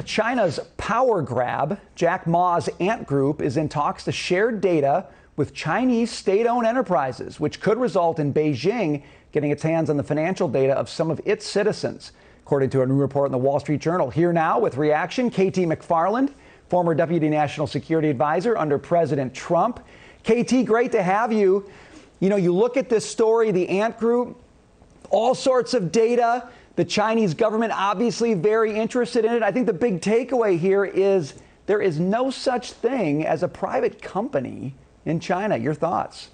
China's power grab, Jack Ma's Ant Group, is in talks to share data with Chinese state-owned enterprises, which could result in Beijing getting its hands on the financial data of some of its citizens, according to a new report in the Wall Street Journal. Here now with reaction, KT McFarland, former Deputy National Security Advisor under President Trump. KT, great to have you. You know, you look at this story, the Ant Group, all sorts of data. The Chinese government obviously very interested in it. I think the big takeaway here is there is no such thing as a private company in China. Your thoughts?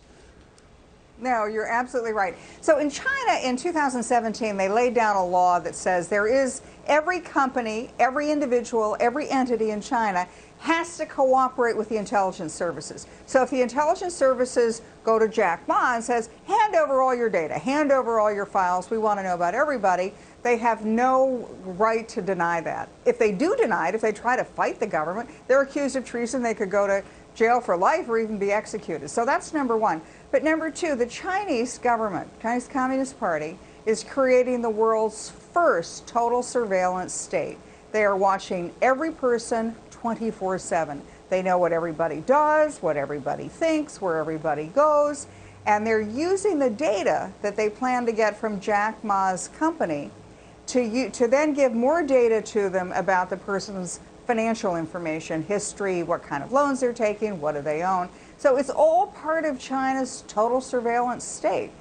No, you're absolutely right. So in China in 2017, they laid down a law that says there is every company, every individual, every entity in China has to cooperate with the intelligence services. So if the intelligence services go to Jack Ma and says, hand over all your data, hand over all your files, we want to know about everybody, they have no right to deny that. If they do deny it, if they try to fight the government, they're accused of treason. They could go to jail for life or even be executed. So that's number one. But number two, the Chinese government, Chinese Communist Party, is creating the world's first total surveillance state. They are watching every person 24/7. They know what everybody does, what everybody thinks, where everybody goes, and they're using the data that they plan to get from Jack Ma's company to then give more data to them about the person's financial information, history, what kind of loans they're taking, what do they own. So it's all part of China's total surveillance state.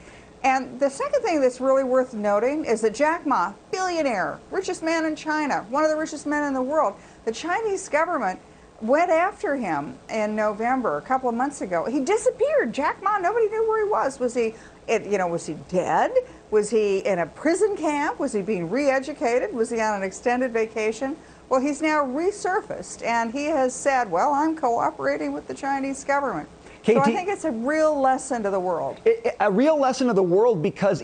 And the second thing that's really worth noting is that Jack Ma, billionaire, richest man in China, one of the richest men in the world, the Chinese government went after him in November, a couple of months ago. He disappeared. Jack Ma, nobody knew where he was. Was he dead? Was he in a prison camp? Was he being re-educated? Was he on an extended vacation? Well, he's now resurfaced, and he has said, well, I'm cooperating with the Chinese government. KT, so I think it's a real lesson to the world. A real lesson to the world because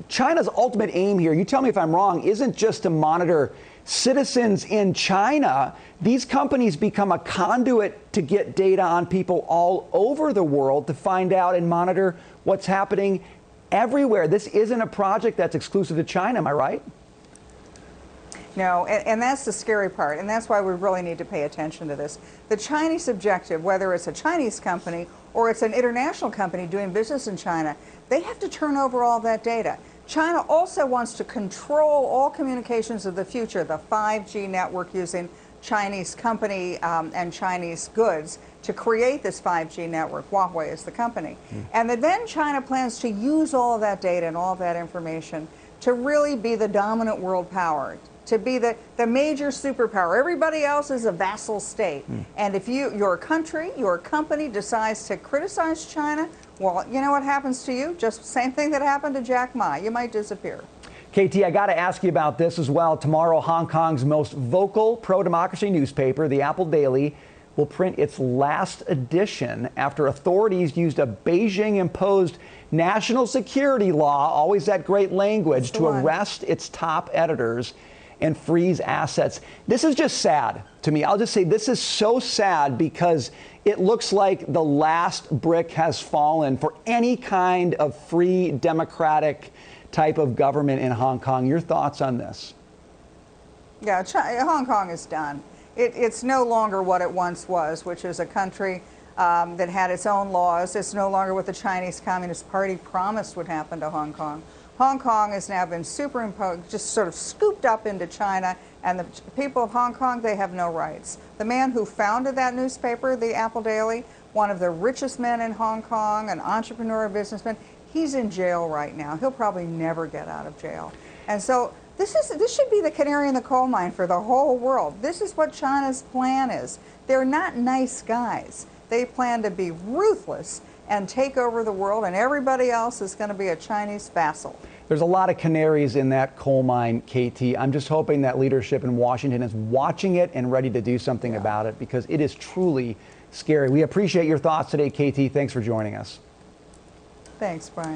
China's ultimate aim here, you tell me if I'm wrong, isn't just to monitor citizens in China. These companies become a conduit to get data on people all over the world to find out and monitor what's happening everywhere. This isn't a project that's exclusive to China, am I right? No, and that's the scary part, and that's why we really need to pay attention to this. The Chinese objective, whether it's a Chinese company or it's an international company doing business in China, they have to turn over all that data. China also wants to control all communications of the future, the 5G network using Chinese company and Chinese goods to create this 5G network. Huawei is the company. And then China plans to use all of that data and all of that information to really be the dominant world power, to be the major superpower. Everybody else is a vassal state. And if your country, your company decides to criticize China, well, you know what happens to you? Just the same thing that happened to Jack Ma. You might disappear. KT, I got to ask you about this as well. Tomorrow, Hong Kong's most vocal pro-democracy newspaper, the Apple Daily, will print its last edition after authorities used a Beijing-imposed national security law, always that great language, to arrest its top editors and freeze assets. This is just sad to me. I'll just say this is so sad because it looks like the last brick has fallen for any kind of free, democratic type of government in Hong Kong. Your thoughts on this? Yeah, Hong Kong is done. It's no longer what it once was, which is a country that had its own laws. It's no longer what the Chinese Communist Party promised would happen to Hong Kong. Hong Kong has now been superimposed, just sort of scooped up into China, and the people of Hong Kong, they have no rights. The man who founded that newspaper, the Apple Daily, one of the richest men in Hong Kong, an entrepreneur, businessman, he's in jail right now. He'll probably never get out of jail. And so this should be the canary in the coal mine for the whole world. This is what China's plan is. They're not nice guys. They plan to be ruthless and take over the world, and everybody else is going to be a Chinese vassal. There's a lot of canaries in that coal mine, KT. I'm just hoping that leadership in Washington is watching it and ready to do something about it because it is truly scary. We appreciate your thoughts today, KT. Thanks for joining us. Thanks, Brian.